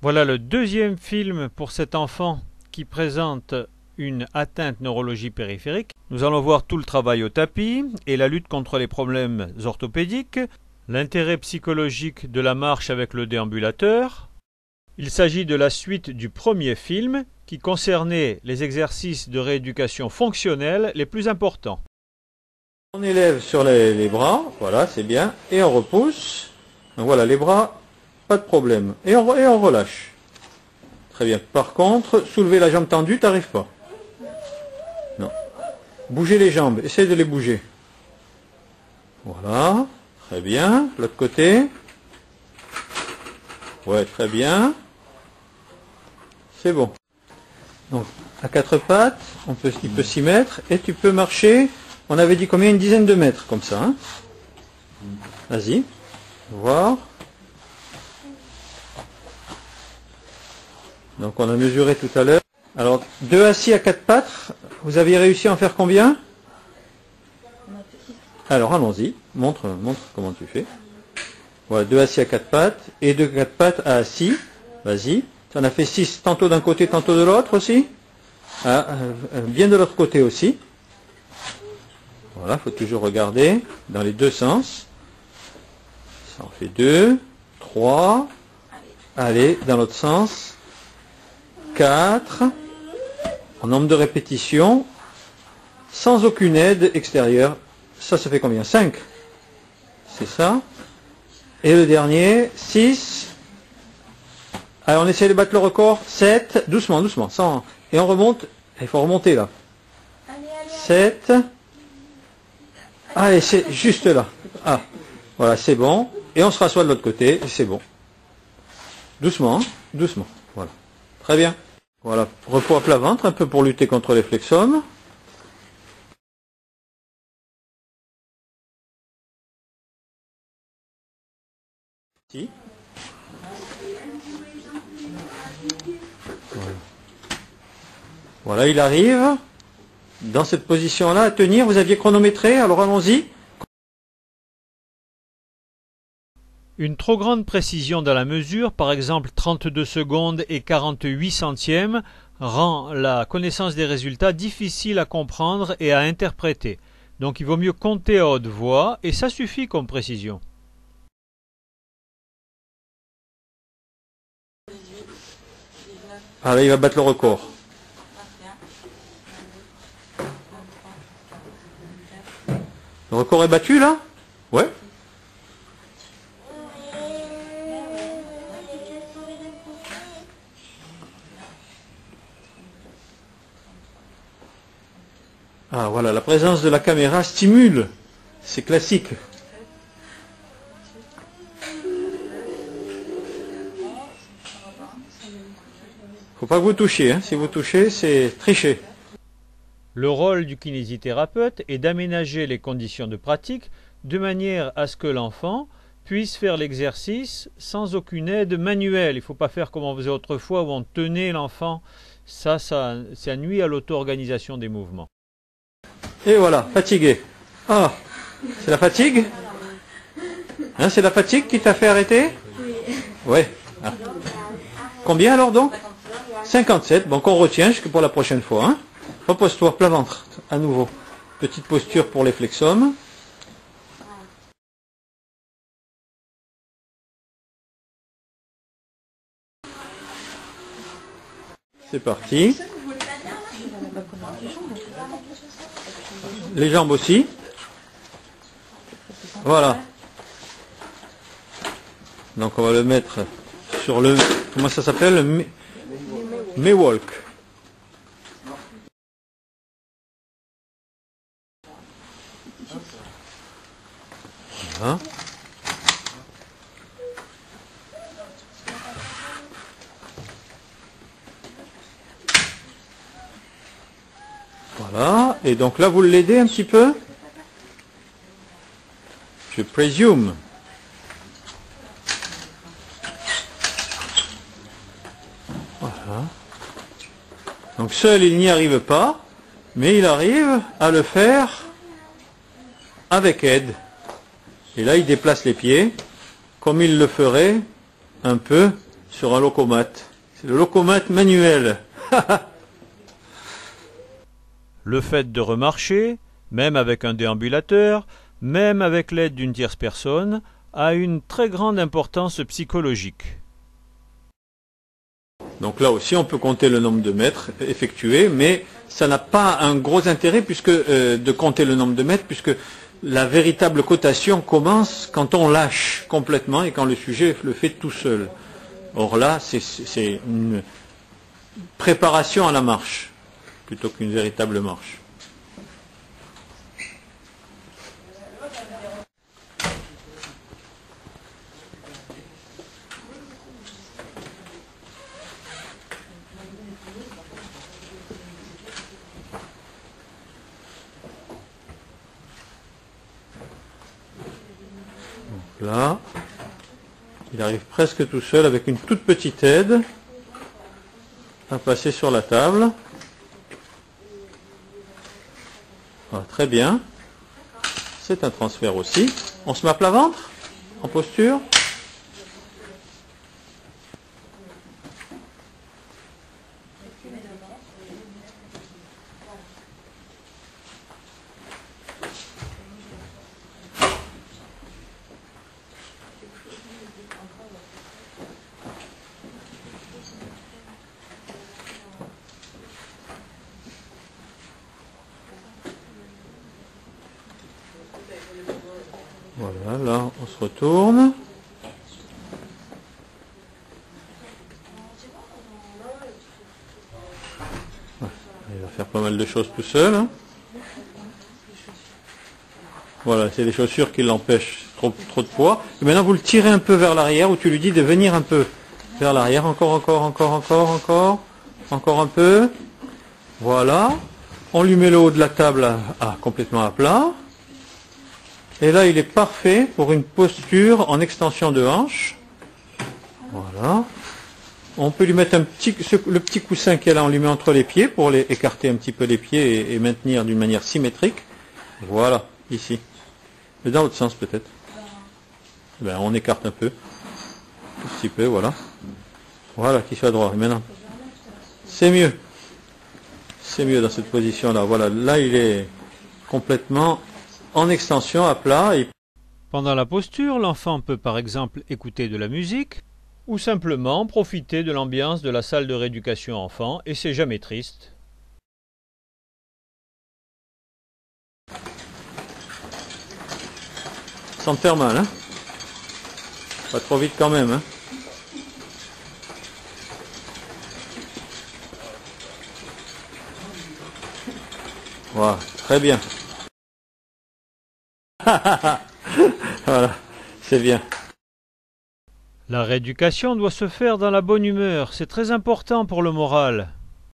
Voilà le deuxième film pour cet enfant qui présente une atteinte neurologie périphérique. Nous allons voir tout le travail au tapis et la lutte contre les problèmes orthopédiques, l'intérêt psychologique de la marche avec le déambulateur. Il s'agit de la suite du premier film qui concernait les exercices de rééducation fonctionnelle les plus importants. On élève sur les bras, voilà, c'est bien, et on repousse. Donc voilà, les bras, pas de problème. Et on relâche. Très bien. Par contre, soulever la jambe tendue, t'arrives pas. Non. Bouger les jambes, essaye de les bouger. Voilà, très bien. L'autre côté. Ouais, très bien. C'est bon. Donc, à quatre pattes, il peut s'y mettre, et tu peux marcher, on avait dit combien, une dizaine de mètres, comme ça. Hein. Vas-y, voir. Donc on a mesuré tout à l'heure. Alors, 2 assis à 4 pattes, vous aviez réussi à en faire combien? Alors allons-y, montre comment tu fais. Voilà, 2 assis à 4 pattes, et 2 4 pattes à assis. Vas-y. Tu en as fait 6, tantôt d'un côté, tantôt de l'autre aussi. Bien de l'autre côté aussi. Voilà, il faut toujours regarder dans les deux sens. Ça en fait 2, 3. Allez, dans l'autre sens. 4. En nombre de répétitions. Sans aucune aide extérieure. Ça fait combien? 5. C'est ça. Et le dernier, 6. Allez, on essaie de battre le record. 7. Doucement, doucement. Sans... Et on remonte. Il faut remonter là. 7. Allez, c'est juste là. Ah, voilà, c'est bon. Et on se rassoit de l'autre côté. Et c'est bon. Doucement, hein, doucement. Voilà. Très bien. Voilà. Repos à plat ventre, un peu pour lutter contre les flexomes. Si. Voilà, il arrive dans cette position-là à tenir. Vous aviez chronométré, alors allons-y. Une trop grande précision dans la mesure, par exemple 32 secondes et 48 centièmes, rend la connaissance des résultats difficile à comprendre et à interpréter. Donc il vaut mieux compter à haute voix et ça suffit comme précision. Ah là, il va battre le record. Le record est battu là? Ouais. Ah voilà, la présence de la caméra stimule. C'est classique. Faut pas que vous touchiez, hein. Si vous touchez, c'est tricher. Le rôle du kinésithérapeute est d'aménager les conditions de pratique de manière à ce que l'enfant puisse faire l'exercice sans aucune aide manuelle. Il ne faut pas faire comme on faisait autrefois où on tenait l'enfant. Ça nuit à l'auto-organisation des mouvements. Et voilà, fatigué. Ah, c'est la fatigue? Hein, c'est la fatigue qui t'a fait arrêter? Oui. Ouais. Ah. Combien alors donc? 57. Bon, qu'on retient jusque pour la prochaine fois. Hein. Repose-toi, plat ventre, à nouveau. Petite posture pour les flexomes. C'est parti. Les jambes aussi. Voilà. Donc on va le mettre sur le... Comment ça s'appelle? Le May-walk. Voilà. Voilà. Et donc là, vous l'aidez un petit peu? Je présume. Voilà. Donc seul, il n'y arrive pas, mais il arrive à le faire avec aide. Et là, il déplace les pieds, comme il le ferait un peu sur un locomate. C'est le locomate manuel. Le fait de remarcher, même avec un déambulateur, même avec l'aide d'une tierce personne, a une très grande importance psychologique. Donc là aussi, on peut compter le nombre de mètres effectués, mais ça n'a pas un gros intérêt de compter le nombre de mètres, puisque la véritable cotation commence quand on lâche complètement et quand le sujet le fait tout seul. Or là, c'est une préparation à la marche, plutôt qu'une véritable marche. Là, il arrive presque tout seul avec une toute petite aide à passer sur la table. Voilà, très bien. C'est un transfert aussi. On se met à plat ventre, en posture. Voilà, là, on se retourne. Ouais, il va faire pas mal de choses tout seul. Hein. Voilà, c'est les chaussures qui l'empêchent, trop de poids. Et maintenant, vous le tirez un peu vers l'arrière, ou tu lui dis de venir un peu vers l'arrière. Encore un peu. Voilà. On lui met le haut de la table complètement à plat. Et là, il est parfait pour une posture en extension de hanche. Voilà. On peut lui mettre le petit coussin qu'il y a là, on lui met entre les pieds pour écarter un petit peu les pieds et maintenir d'une manière symétrique. Voilà, ici. Mais dans l'autre sens peut-être. Ben, on écarte un peu. Un petit peu, voilà. Voilà, qu'il soit droit. Et maintenant, c'est mieux. C'est mieux dans cette position-là. Voilà, là, il est complètement en extension à plat. Pendant la posture, l'enfant peut par exemple écouter de la musique ou simplement profiter de l'ambiance de la salle de rééducation enfant et c'est jamais triste. Sans te faire mal, hein. Pas trop vite quand même, hein. Voilà, très bien. Voilà, c'est bien. La rééducation doit se faire dans la bonne humeur, c'est très important pour le moral.